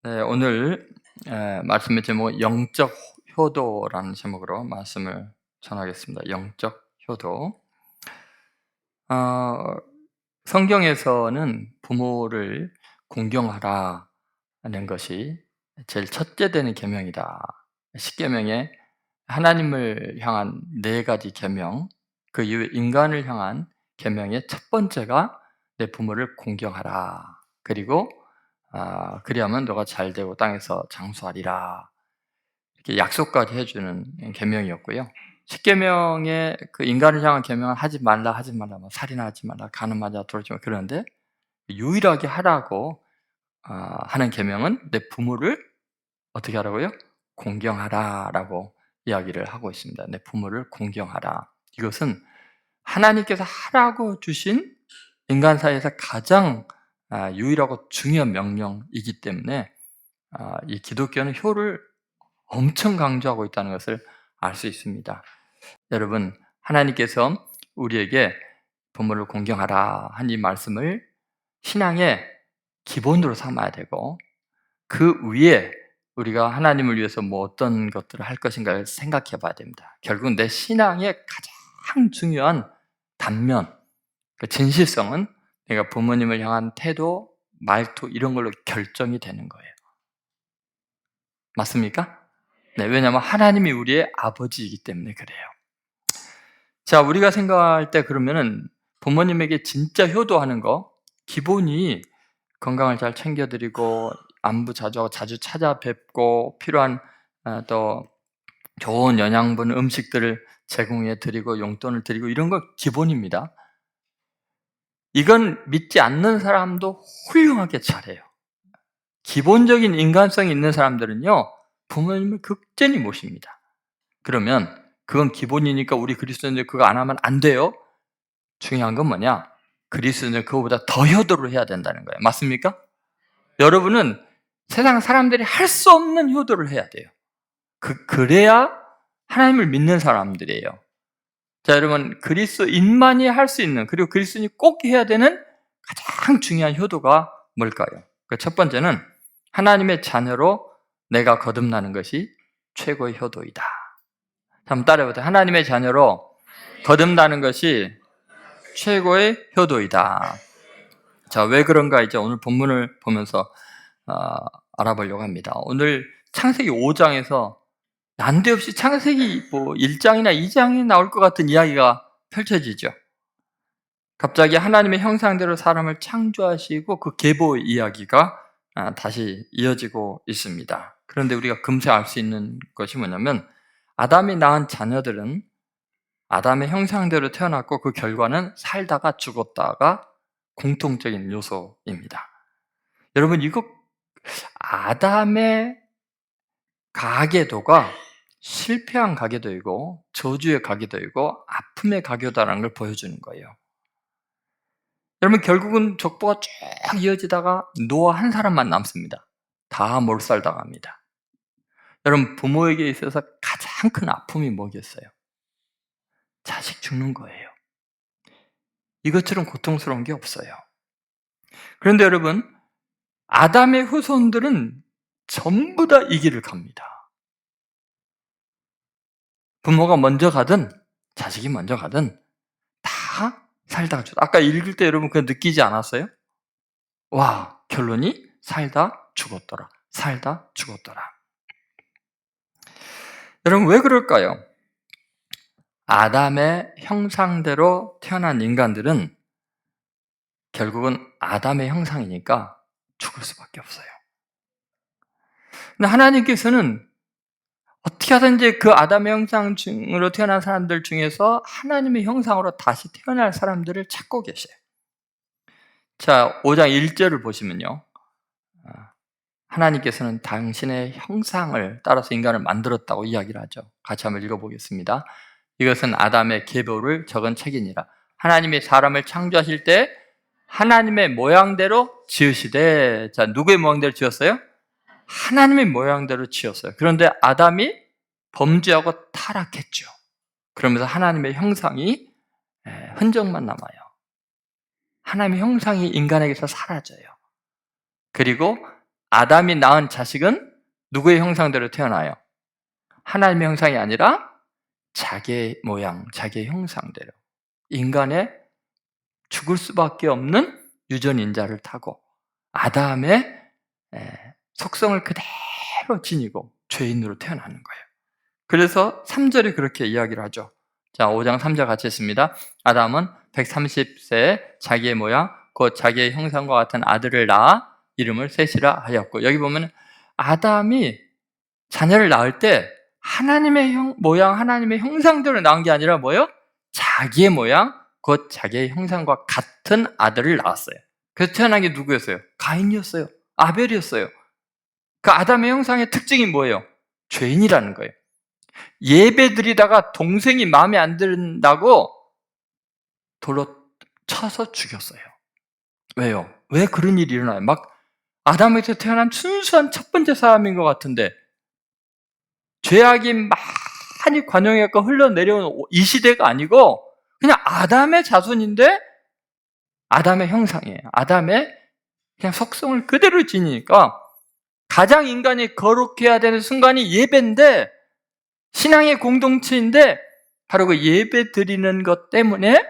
네, 오늘 말씀의 제목은 영적 효도라는 제목으로 말씀을 전하겠습니다. 영적 효도. 어, 성경에서는 부모를 공경하라는 것이 제일 첫째 되는 계명이다. 십계명에 하나님을 향한 네 가지 계명, 그 이후에 인간을 향한 계명의 첫 번째가 내 부모를 공경하라. 그리고 그리하면 너가 잘 되고 땅에서 장수하리라. 이렇게 약속까지 해주는 계명이었고요. 십계명의 그 인간을 향한 계명은 하지 말라, 하지 말라, 뭐 살인하지 말라, 간음하지 도르지 마. 그러는데 유일하게 하라고 하는 계명은 내 부모를 어떻게 하라고요? 공경하라라고 이야기를 하고 있습니다. 내 부모를 공경하라. 이것은 하나님께서 하라고 주신 인간 사이에서 가장 유일하고 중요한 명령이기 때문에 이 기독교는 효를 엄청 강조하고 있다는 것을 알 수 있습니다. 여러분, 하나님께서 우리에게 부모를 공경하라 한 이 말씀을 신앙의 기본으로 삼아야 되고, 그 위에 우리가 하나님을 위해서 뭐 어떤 것들을 할 것인가를 생각해 봐야 됩니다. 결국 내 신앙의 가장 중요한 단면, 그 진실성은 내가 부모님을 향한 태도, 말투 이런 걸로 결정이 되는 거예요. 맞습니까? 네, 왜냐하면 하나님이 우리의 아버지이기 때문에 그래요. 자, 우리가 생각할 때 그러면은 부모님에게 진짜 효도하는 거, 기본이 건강을 잘 챙겨드리고 안부 자주 하고 자주 찾아뵙고 필요한 또 좋은 영양분 음식들을 제공해 드리고 용돈을 드리고 이런 거 기본입니다. 이건 믿지 않는 사람도 훌륭하게 잘해요. 기본적인 인간성이 있는 사람들은요, 부모님을 극진히 모십니다. 그러면 그건 기본이니까 우리 그리스도인들 그거 안 하면 안 돼요? 중요한 건 뭐냐? 그리스도인들 그거보다 더 효도를 해야 된다는 거예요. 맞습니까? 여러분은 세상 사람들이 할 수 없는 효도를 해야 돼요. 그래야 하나님을 믿는 사람들이에요. 자, 여러분, 그리스도인만이 할 수 있는, 그리고 그리스도인이 꼭 해야 되는 가장 중요한 효도가 뭘까요? 그 첫 번째는 하나님의 자녀로 내가 거듭나는 것이 최고의 효도이다. 한번 따라해보세요. 하나님의 자녀로 거듭나는 것이 최고의 효도이다. 자, 왜 그런가 이제 오늘 본문을 보면서 알아보려고 합니다. 오늘 창세기 5장에서 난데없이 창세기 1장이나 2장이 나올 것 같은 이야기가 펼쳐지죠. 갑자기 하나님의 형상대로 사람을 창조하시고 그 계보 이야기가 다시 이어지고 있습니다. 그런데 우리가 금세 알 수 있는 것이 뭐냐면 아담이 낳은 자녀들은 아담의 형상대로 태어났고 그 결과는 살다가 죽었다가 공통적인 요소입니다. 여러분, 이거 아담의 가계도가 실패한 가계도이고 저주의 가계도이고 아픔의 가계도라는 걸 보여주는 거예요. 여러분, 결국은 족보가 쭉 이어지다가 노아 한 사람만 남습니다. 다 몰살당합니다. 여러분, 부모에게 있어서 가장 큰 아픔이 뭐겠어요? 자식 죽는 거예요. 이것처럼 고통스러운 게 없어요. 그런데 여러분, 아담의 후손들은 전부 다 이 길을 갑니다. 부모가 먼저 가든 자식이 먼저 가든 다 살다가 죽다. 아까 읽을 때 여러분 그거 느끼지 않았어요? 와, 결론이 살다 죽었더라. 살다 죽었더라. 여러분, 왜 그럴까요? 아담의 형상대로 태어난 인간들은 결국은 아담의 형상이니까 죽을 수밖에 없어요. 근데 하나님께서는 어떻게 하든지 그 아담의 형상으로 태어난 사람들 중에서 하나님의 형상으로 다시 태어날 사람들을 찾고 계세요. 자, 5장 1절을 보시면요. 하나님께서는 당신의 형상을 따라서 인간을 만들었다고 이야기를 하죠. 같이 한번 읽어보겠습니다. 이것은 아담의 계보를 적은 책이니라. 하나님이 사람을 창조하실 때 하나님의 모양대로 지으시되, 자, 누구의 모양대로 지었어요? 하나님의 모양대로 지었어요. 그런데 아담이 범죄하고 타락했죠. 그러면서 하나님의 형상이 흔적만 남아요. 하나님의 형상이 인간에게서 사라져요. 그리고 아담이 낳은 자식은 누구의 형상대로 태어나요? 하나님의 형상이 아니라 자기의 모양, 자기의 형상대로. 인간의 죽을 수밖에 없는 유전인자를 타고 아담의 속성을 그대로 지니고 죄인으로 태어나는 거예요. 그래서 3절에 그렇게 이야기를 하죠. 자, 5장 3절 같이 했습니다. 아담은 130세에 자기의 모양, 곧 자기의 형상과 같은 아들을 낳아 이름을 셋이라 하였고, 여기 보면 아담이 자녀를 낳을 때 하나님의 모양, 하나님의 형상대로 낳은 게 아니라 뭐예요? 자기의 모양, 곧 자기의 형상과 같은 아들을 낳았어요. 그래서 태어난 게 누구였어요? 가인이었어요. 아벨이었어요. 그 아담의 형상의 특징이 뭐예요? 죄인이라는 거예요. 예배 드리다가 동생이 마음에 안 든다고 돌로 쳐서 죽였어요. 왜요? 왜 그런 일이 일어나요? 막 아담에서 태어난 순수한 첫 번째 사람인 것 같은데 죄악이 많이 관용해서 흘러내려온 이 시대가 아니고 그냥 아담의 자손인데 아담의 형상이에요. 아담의 그냥 속성을 그대로 지니까 가장 인간이 거룩해야 되는 순간이 예배인데 신앙의 공동체인데 바로 그 예배 드리는 것 때문에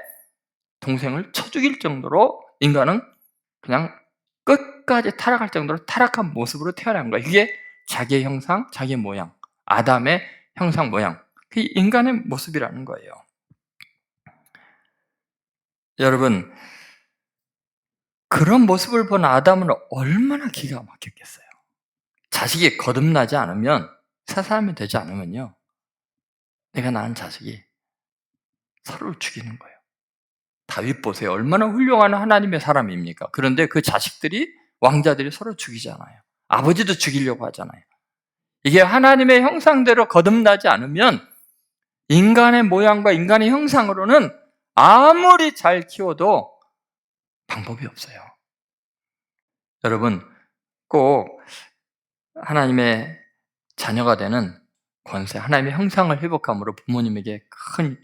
동생을 쳐 죽일 정도로 인간은 그냥 끝까지 타락할 정도로 타락한 모습으로 태어난 거예요. 이게 자기의 형상, 자기의 모양, 아담의 형상 모양, 그게 인간의 모습이라는 거예요. 여러분, 그런 모습을 본 아담은 얼마나 기가 막혔겠어요. 자식이 거듭나지 않으면, 새 사람이 되지 않으면요, 내가 낳은 자식이 서로를 죽이는 거예요. 다윗 보세요. 얼마나 훌륭한 하나님의 사람입니까? 그런데 그 자식들이, 왕자들이 서로 죽이잖아요. 아버지도 죽이려고 하잖아요. 이게 하나님의 형상대로 거듭나지 않으면 인간의 모양과 인간의 형상으로는 아무리 잘 키워도 방법이 없어요. 여러분, 꼭 하나님의 자녀가 되는 권세, 하나님의 형상을 회복함으로 부모님에게 큰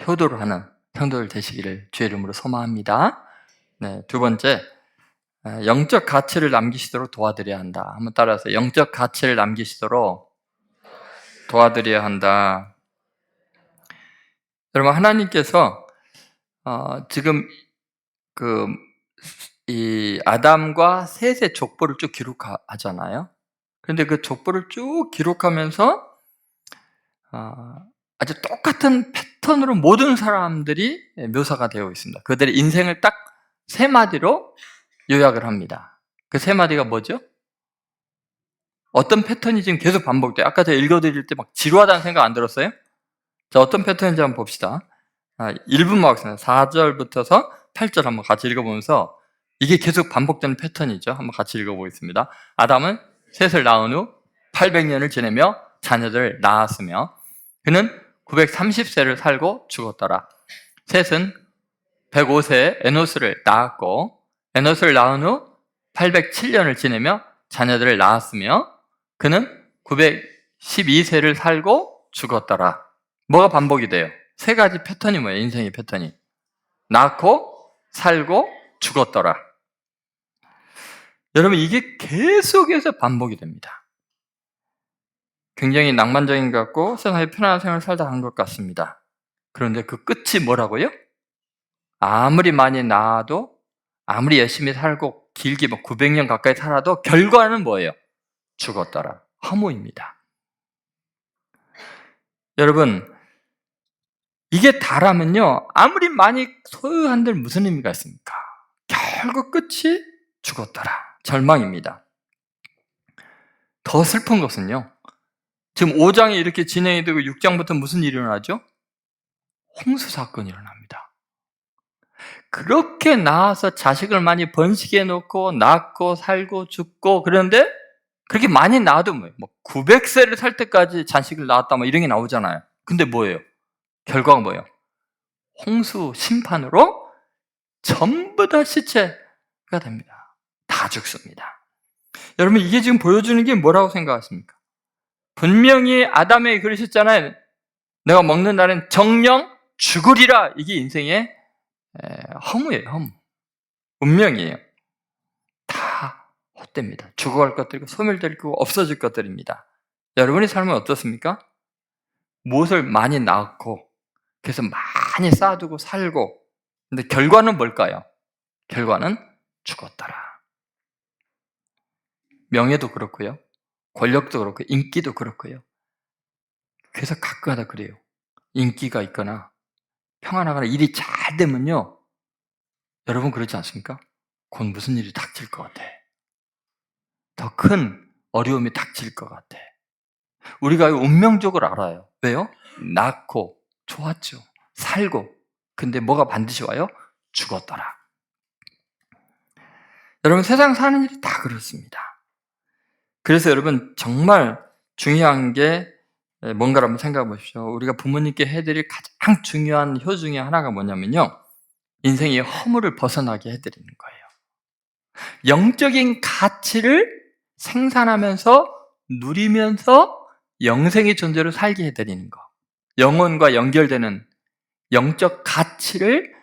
효도를 하는 성도들 되시기를 주의 이름으로 소망합니다. 네, 두 번째, 영적 가치를 남기시도록 도와드려야 한다. 한번 따라서 영적 가치를 남기시도록 도와드려야 한다. 여러분, 하나님께서 지금 이 아담과 셋의 족보를 쭉 기록하잖아요. 그런데 그 족보를 쭉 기록하면서 아주 똑같은 패턴으로 모든 사람들이 묘사가 되어 있습니다. 그들의 인생을 딱 세 마디로 요약을 합니다. 그 세 마디가 뭐죠? 어떤 패턴이 지금 계속 반복돼요? 아까 제가 읽어드릴 때 막 지루하다는 생각 안 들었어요? 자, 어떤 패턴인지 한번 봅시다. 1분만 하겠습니다. 4절부터서 8절 한번 같이 읽어보면서 이게 계속 반복되는 패턴이죠. 한번 같이 읽어보겠습니다. 아담은 셋을 낳은 후 800년을 지내며 자녀들을 낳았으며 그는 930세를 살고 죽었더라. 셋은 105세에 에노스를 낳았고 에노스를 낳은 후 807년을 지내며 자녀들을 낳았으며 그는 912세를 살고 죽었더라. 뭐가 반복이 돼요? 세 가지 패턴이 뭐예요? 인생의 패턴이. 낳고 살고 죽었더라. 여러분, 이게 계속해서 반복이 됩니다. 굉장히 낭만적인 것 같고 세상에 편안한 생활을 살다 간 것 같습니다. 그런데 그 끝이 뭐라고요? 아무리 많이 낳아도 아무리 열심히 살고 길게 900년 가까이 살아도 결과는 뭐예요? 죽었더라. 허무입니다. 여러분, 이게 다라면요, 아무리 많이 소유한들 무슨 의미가 있습니까? 결국 끝이 죽었더라. 절망입니다. 더 슬픈 것은요, 지금 5장이 이렇게 진행이 되고 6장부터 무슨 일이 일어나죠? 홍수 사건이 일어납니다. 그렇게 낳아서 자식을 많이 번식해 놓고 낳고 살고 죽고 그런데 그렇게 많이 낳아도 뭐예요? 900세를 살 때까지 자식을 낳았다 이런 게 나오잖아요. 근데 뭐예요? 결과가 뭐예요? 홍수 심판으로 전부 다 시체가 됩니다. 다 죽습니다. 여러분, 이게 지금 보여주는 게 뭐라고 생각하십니까? 분명히 아담에게 그러셨잖아요. 내가 먹는 날은 정령 죽으리라. 이게 인생의 허무예요. 허무. 운명이에요. 다 헛됩니다. 죽어갈 것들이고 소멸될 거고 없어질 것들입니다. 여러분의 삶은 어떻습니까? 무엇을 많이 낳고 그래서 많이 쌓아두고 살고, 근데 결과는 뭘까요? 결과는 죽었더라. 명예도 그렇고요, 권력도 그렇고 인기도 그렇고요. 그래서 가끔가다 그래요. 인기가 있거나 평안하거나 일이 잘 되면요, 여러분 그렇지 않습니까? 곧 무슨 일이 닥칠 것 같아. 더 큰 어려움이 닥칠 것 같아. 우리가 운명적으로 알아요. 왜요? 낳고 좋았죠. 살고. 근데 뭐가 반드시 와요? 죽었더라. 여러분 세상 사는 일이 다 그렇습니다. 그래서 여러분 정말 중요한 게 뭔가를 한번 생각해 보십시오. 우리가 부모님께 해드릴 가장 중요한 효 중에 하나가 뭐냐면요, 인생의 허물을 벗어나게 해드리는 거예요. 영적인 가치를 생산하면서 누리면서 영생의 존재로 살게 해드리는 거. 영혼과 연결되는 영적 가치를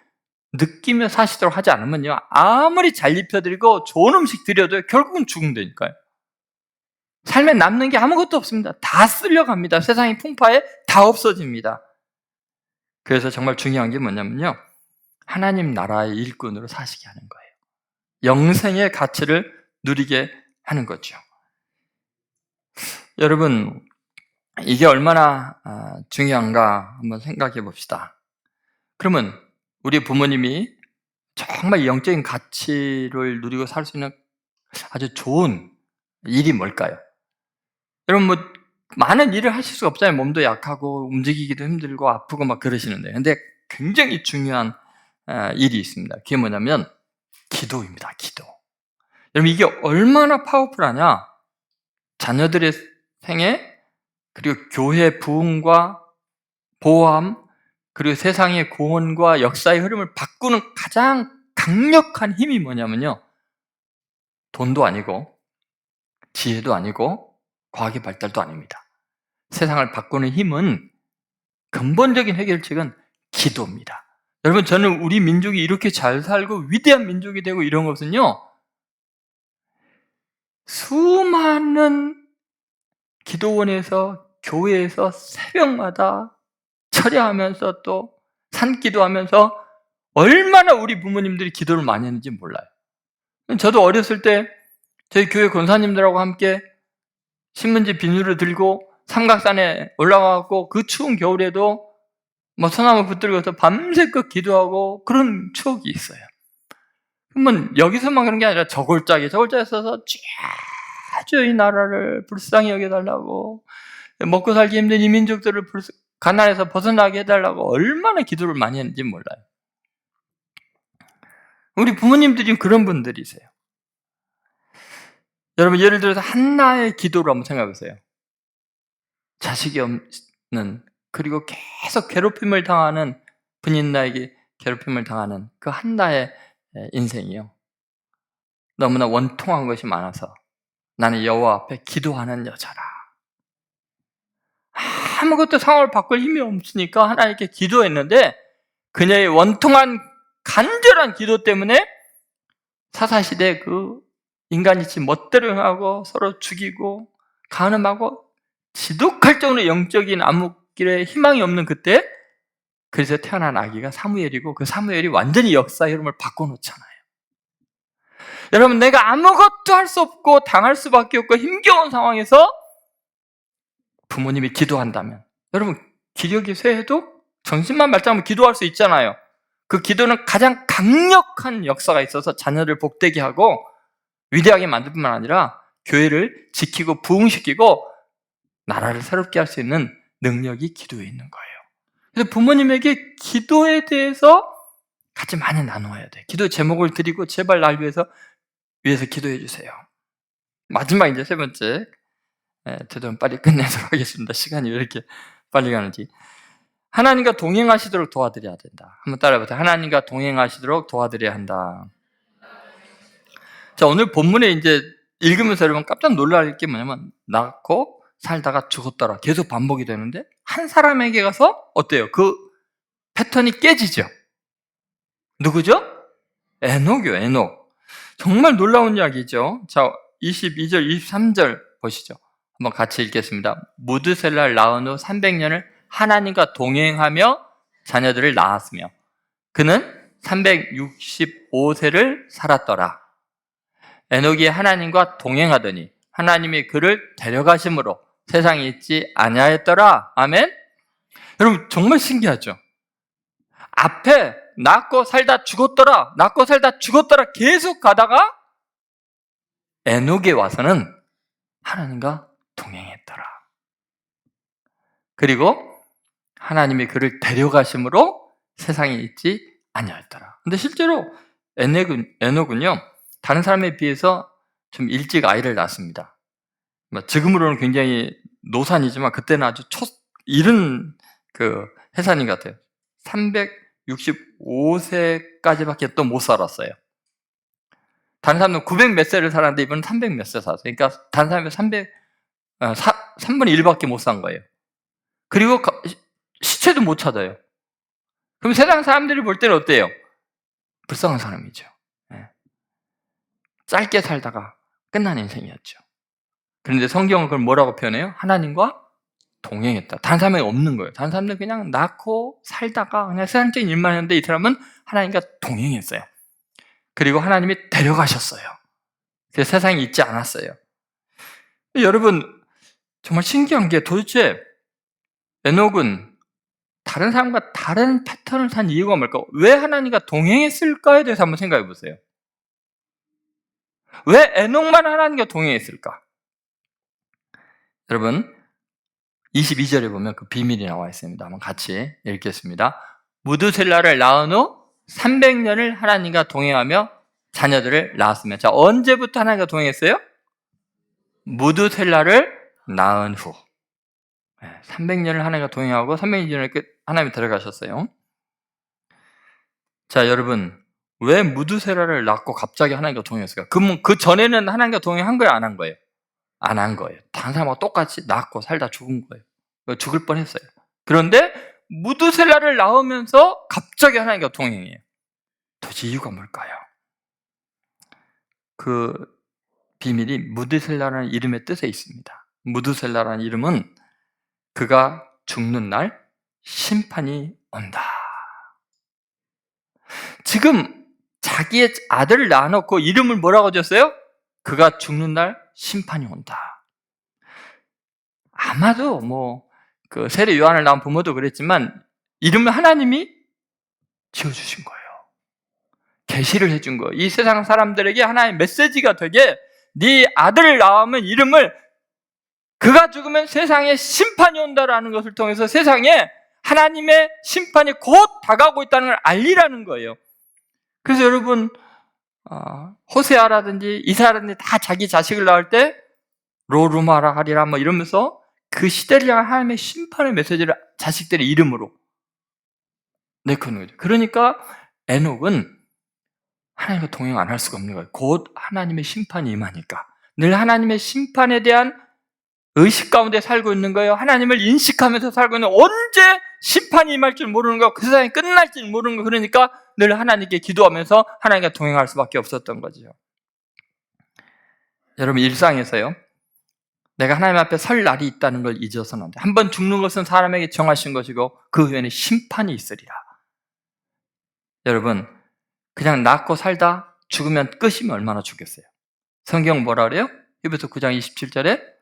느끼며 사시도록 하지 않으면요, 아무리 잘 입혀드리고 좋은 음식 드려도 결국은 죽는다니까요. 삶에 남는 게 아무것도 없습니다. 다 쓸려갑니다. 세상의 풍파에 다 없어집니다. 그래서 정말 중요한 게 뭐냐면요, 하나님 나라의 일꾼으로 사시게 하는 거예요. 영생의 가치를 누리게 하는 거죠. 여러분, 이게 얼마나 중요한가 한번 생각해 봅시다. 그러면 우리 부모님이 정말 영적인 가치를 누리고 살 수 있는 아주 좋은 일이 뭘까요? 여러분 뭐 많은 일을 하실 수가 없잖아요. 몸도 약하고 움직이기도 힘들고 아프고 막 그러시는데, 근데 굉장히 중요한 일이 있습니다. 그게 뭐냐면 기도입니다. 기도. 여러분 이게 얼마나 파워풀하냐? 자녀들의 생애, 그리고 교회 부흥과 보호함, 그리고 세상의 구원과 역사의 흐름을 바꾸는 가장 강력한 힘이 뭐냐면요, 돈도 아니고 지혜도 아니고 과학의 발달도 아닙니다. 세상을 바꾸는 힘은, 근본적인 해결책은 기도입니다. 여러분 저는 우리 민족이 이렇게 잘 살고 위대한 민족이 되고 이런 것은요, 수많은 기도원에서 교회에서 새벽마다 철야하면서 또 산기도하면서 얼마나 우리 부모님들이 기도를 많이 했는지 몰라요. 저도 어렸을 때 저희 교회 권사님들하고 함께 신문지 비누를 들고 삼각산에 올라가고 그 추운 겨울에도 뭐 소나무 붙들고서 밤새껏 기도하고 그런 추억이 있어요. 그러면 여기서만 그런 게 아니라 저골짜기에 써서 쥐어쥐어 이 나라를 불쌍히 여겨달라고, 먹고 살기 힘든 이 민족들을 가난에서 벗어나게 해달라고 얼마나 기도를 많이 했는지 몰라요. 우리 부모님들이 그런 분들이세요. 여러분 예를 들어서 한나의 기도를 한번 생각해 보세요. 자식이 없는, 그리고 계속 괴롭힘을 당하는, 분인나에게 괴롭힘을 당하는 그 한나의 인생이요, 너무나 원통한 것이 많아서 나는 여호와 앞에 기도하는 여자라. 아무것도 상황을 바꿀 힘이 없으니까 하나님께 기도했는데, 그녀의 원통한 간절한 기도 때문에 사사시대 그 인간이치 멋대로 행하고 서로 죽이고 간음하고 지독할 정도로 영적인 암흑길에 희망이 없는 그때, 그래서 태어난 아기가 사무엘이고 그 사무엘이 완전히 역사의 흐름을 바꿔놓잖아요. 여러분 내가 아무것도 할 수 없고 당할 수밖에 없고 힘겨운 상황에서 부모님이 기도한다면, 여러분 기력이 쇠해도 정신만 말짱하면 기도할 수 있잖아요. 그 기도는 가장 강력한 역사가 있어서 자녀를 복되게 하고 위대하게 만들 뿐만 아니라 교회를 지키고 부흥시키고 나라를 새롭게 할 수 있는 능력이 기도에 있는 거예요. 그래서 부모님에게 기도에 대해서 같이 많이 나누어야 돼요. 기도 제목을 드리고 제발 날 위해서 기도해 주세요. 마지막 이제 세 번째, 되도록 빨리 끝내도록 하겠습니다. 시간이 왜 이렇게 빨리 가는지. 하나님과 동행하시도록 도와드려야 된다. 한번 따라해보세요. 하나님과 동행하시도록 도와드려야 한다. 자, 오늘 본문에 이제 읽으면서 여러분 깜짝 놀랄 게 뭐냐면, 낳고 살다가 죽었더라 계속 반복이 되는데 한 사람에게 가서 어때요? 그 패턴이 깨지죠. 누구죠? 에녹이요. 에녹. 정말 놀라운 이야기죠. 자, 22절, 23절 보시죠. 한번 같이 읽겠습니다. 무드셀라를 낳은 후 300년을 하나님과 동행하며 자녀들을 낳았으며 그는 365세를 살았더라. 에녹이 하나님과 동행하더니 하나님이 그를 데려가심으로 세상에 있지 아니하였더라. 아멘. 여러분 정말 신기하죠? 앞에 낳고 살다 죽었더라, 낳고 살다 죽었더라 계속 가다가 에녹에 와서는 하나님과 동행했더라. 그리고 하나님이 그를 데려가심으로 세상에 있지 아니하였더라. 근데 실제로 에녹은요, 다른 사람에 비해서 좀 일찍 아이를 낳습니다. 지금으로는 굉장히 노산이지만 그때는 아주 이른 해산인 것 같아요. 365세까지밖에 또 못 살았어요. 다른 사람은 900 몇 세를 살았는데 이분은 300 몇 세 살았어요. 그러니까 다른 사람은 3분의 1밖에 못 산 거예요. 그리고 시체도 못 찾아요. 그럼 세상 사람들이 볼 때는 어때요? 불쌍한 사람이죠. 짧게 살다가 끝난 인생이었죠. 그런데 성경은 그걸 뭐라고 표현해요? 하나님과 동행했다. 다른 사람이 없는 거예요. 다른 사람들은 그냥 낳고 살다가 그냥 세상적인 일만 했는데 이 사람은 하나님과 동행했어요. 그리고 하나님이 데려가셨어요. 그래서 세상에 있지 않았어요. 여러분 정말 신기한 게 도대체 에녹은 다른 사람과 다른 패턴을 산 이유가 뭘까? 왜 하나님과 동행했을까에 대해서 한번 생각해 보세요. 왜 에녹만 하나님과 동행했을까? 여러분 22절에 보면 그 비밀이 나와 있습니다. 한번 같이 읽겠습니다. 무드셀라를 낳은 후 300년을 하나님과 동행하며 자녀들을 낳았으며, 자, 언제부터 하나님과 동행했어요? 무드셀라를 낳은 후 300년을 하나님과 동행하고 300년을 하나님이 데려가셨어요. 자, 여러분 왜 무드셀라를 낳고 갑자기 하나님과 동행했을까? 그 전에는 하나님과 동행한 거예요, 안 한 거예요? 안 한 거예요. 다른 사람하고 똑같이 낳고 살다 죽은 거예요. 죽을 뻔했어요. 그런데 무드셀라를 낳으면서 갑자기 하나님과 동행해요. 도대체 이유가 뭘까요? 그 비밀이 무드셀라라는 이름의 뜻에 있습니다. 무드셀라라는 이름은 그가 죽는 날 심판이 온다. 지금 자기의 아들을 낳아놓고 이름을 뭐라고 줬어요? 그가 죽는 날 심판이 온다. 아마도 세례 요한을 낳은 부모도 그랬지만 이름을 하나님이 지어주신 거예요. 계시를 해준 거예요. 이 세상 사람들에게 하나의 메시지가 되게 네 아들을 낳으면 이름을 그가 죽으면 세상에 심판이 온다라는 것을 통해서 세상에 하나님의 심판이 곧 다가오고 있다는 걸 알리라는 거예요. 그래서 여러분 호세아라든지 이사라든지 다 자기 자식을 낳을 때 로루마라 하리라 이러면서 그 시대를 향한 하나님의 심판의 메시지를 자식들의 이름으로 내놓는 거죠. 그러니까 에녹은 하나님과 동행 안 할 수가 없는 거예요. 곧 하나님의 심판이 임하니까. 늘 하나님의 심판에 대한 의식 가운데 살고 있는 거예요. 하나님을 인식하면서 살고 있는, 언제 심판이 임할 줄 모르는 거예요. 그 세상이 끝날 줄 모르는 거예요. 그러니까 늘 하나님께 기도하면서 하나님과 동행할 수밖에 없었던 거죠. 여러분 일상에서요, 내가 하나님 앞에 설 날이 있다는 걸 잊어서는 안 돼. 한 번 죽는 것은 사람에게 정하신 것이고 그 후에는 심판이 있으리라. 여러분 그냥 낳고 살다 죽으면 끝이면 얼마나 좋겠어요. 성경 뭐라 그래요? 히브리서 9장 27절에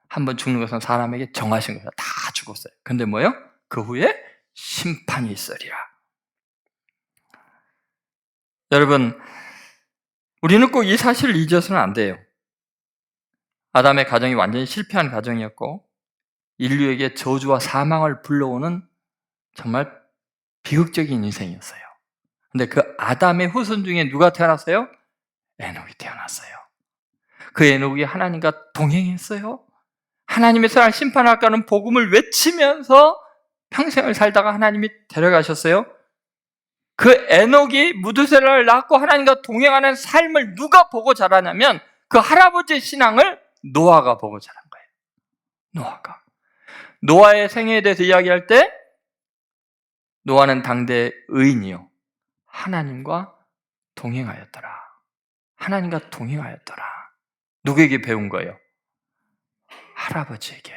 한 번 죽는 것은 사람에게 정하신 거예요. 다 죽었어요. 근데 뭐예요? 그 후에 심판이 있으리라. 여러분 우리는 꼭 이 사실을 잊어서는 안 돼요. 아담의 가정이 완전히 실패한 가정이었고 인류에게 저주와 사망을 불러오는 정말 비극적인 인생이었어요. 근데 그 아담의 후손 중에 누가 태어났어요? 에녹이 태어났어요. 그 에녹이 하나님과 동행했어요. 하나님의 사랑을 심판할까는 복음을 외치면서 평생을 살다가 하나님이 데려가셨어요. 그 에녹이 무드셀라를 낳고 하나님과 동행하는 삶을 누가 보고 자라냐면 그 할아버지의 신앙을 노아가 보고 자란 거예요. 노아의 생애에 대해서 이야기할 때 노아는 당대 의인이요 하나님과 동행하였더라. 하나님과 동행하였더라. 누구에게 배운 거예요? 할아버지에게,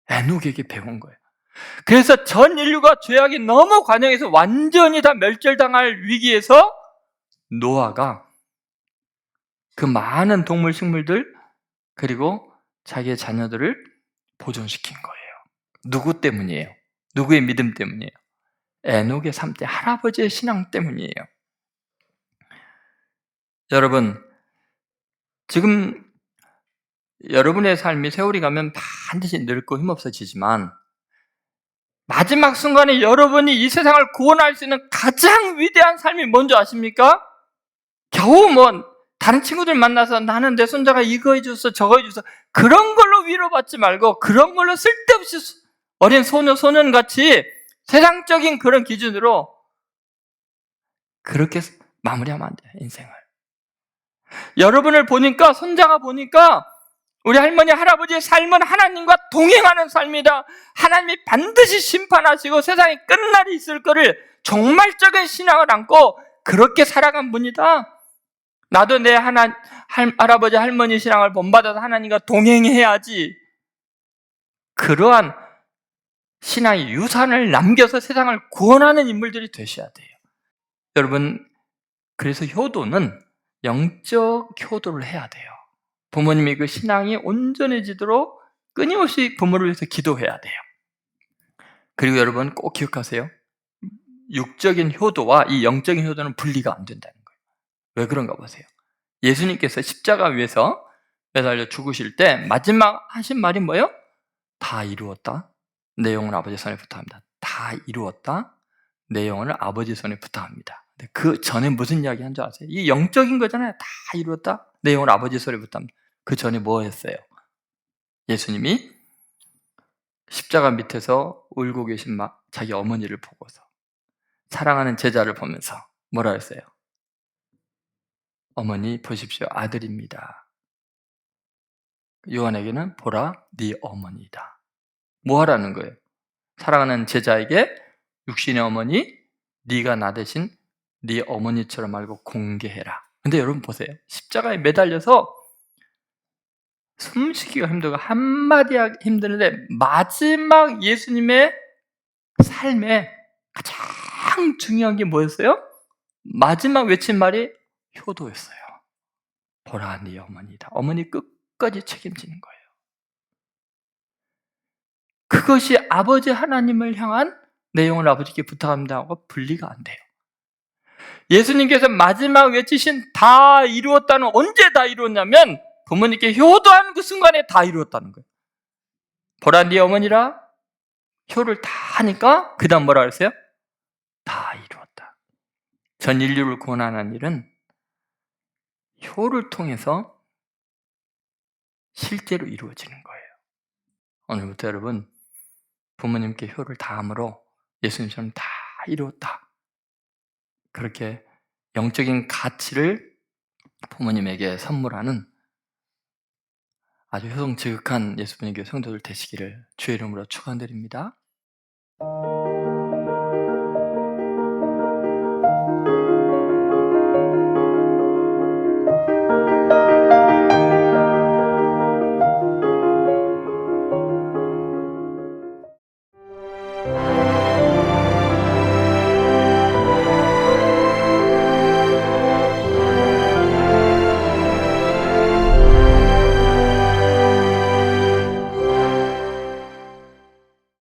에녹에게 배운 거예요. 그래서 전 인류가 죄악이 너무 관영해서 완전히 다 멸절당할 위기에서 노아가 그 많은 동물, 식물들 그리고 자기의 자녀들을 보존시킨 거예요. 누구 때문이에요? 누구의 믿음 때문이에요? 에녹의 삶 때 할아버지의 신앙 때문이에요. 여러분, 지금 여러분의 삶이 세월이 가면 반드시 늙고 힘없어지지만 마지막 순간에 여러분이 이 세상을 구원할 수 있는 가장 위대한 삶이 뭔지 아십니까? 겨우 다른 친구들 만나서 나는 내 손자가 이거 해줬어 저거 해줬어 그런 걸로 위로받지 말고 그런 걸로 쓸데없이 어린 소년같이 세상적인 그런 기준으로 그렇게 마무리하면 안 돼요, 인생을. 여러분을 보니까, 손자가 보니까 우리 할머니, 할아버지의 삶은 하나님과 동행하는 삶이다. 하나님이 반드시 심판하시고 세상에 끝날이 있을 거를 종말적인 신앙을 안고 그렇게 살아간 분이다. 나도 내 할아버지, 할머니 신앙을 본받아서 하나님과 동행해야지. 그러한 신앙의 유산을 남겨서 세상을 구원하는 인물들이 되셔야 돼요. 여러분, 그래서 효도는 영적 효도를 해야 돼요. 부모님이 그 신앙이 온전해지도록 끊임없이 부모를 위해서 기도해야 돼요. 그리고 여러분 꼭 기억하세요. 육적인 효도와 이 영적인 효도는 분리가 안 된다는 거예요. 왜 그런가 보세요. 예수님께서 십자가 위에서 매달려 죽으실 때 마지막 하신 말이 뭐예요? 다 이루었다. 내 영혼을 아버지 손에 부탁합니다. 다 이루었다. 내 영혼을 아버지 손에 부탁합니다. 그 전에 무슨 이야기 한 줄 아세요? 이 영적인 거잖아요. 다 이루었다. 내 영혼을 아버지 손에 부탁합니다. 그 전에 뭐 했어요? 예수님이 십자가 밑에서 울고 계신 자기 어머니를 보고서 사랑하는 제자를 보면서 뭐라 했어요? 어머니 보십시오. 아들입니다. 요한에게는 보라 네 어머니다. 뭐 하라는 거예요? 사랑하는 제자에게 육신의 어머니 네가 나 대신 네 어머니처럼 알고 공개해라. 근데 여러분 보세요. 십자가에 매달려서 숨쉬기가 힘들고 한마디 하기 힘드는데 마지막 예수님의 삶에 가장 중요한 게 뭐였어요? 마지막 외친 말이 효도였어요. 보라 네 어머니다. 어머니 끝까지 책임지는 거예요. 그것이 아버지 하나님을 향한 내 영혼을 아버지께 부탁합니다 하고 분리가 안 돼요. 예수님께서 마지막 외치신 다 이루었다는 언제 다 이루었냐면 부모님께 효도하는 그 순간에 다 이루었다는 거예요. 보라 네 어머니라 효를 다 하니까 그 다음 뭐라 그랬어요? 다 이루었다. 전 인류를 구원하는 일은 효를 통해서 실제로 이루어지는 거예요. 오늘부터 여러분 부모님께 효를 다함으로 예수님처럼 다 이루었다. 그렇게 영적인 가치를 부모님에게 선물하는 아주 효성지극한 예수님의 성도들 되시기를 주의 이름으로 축원드립니다.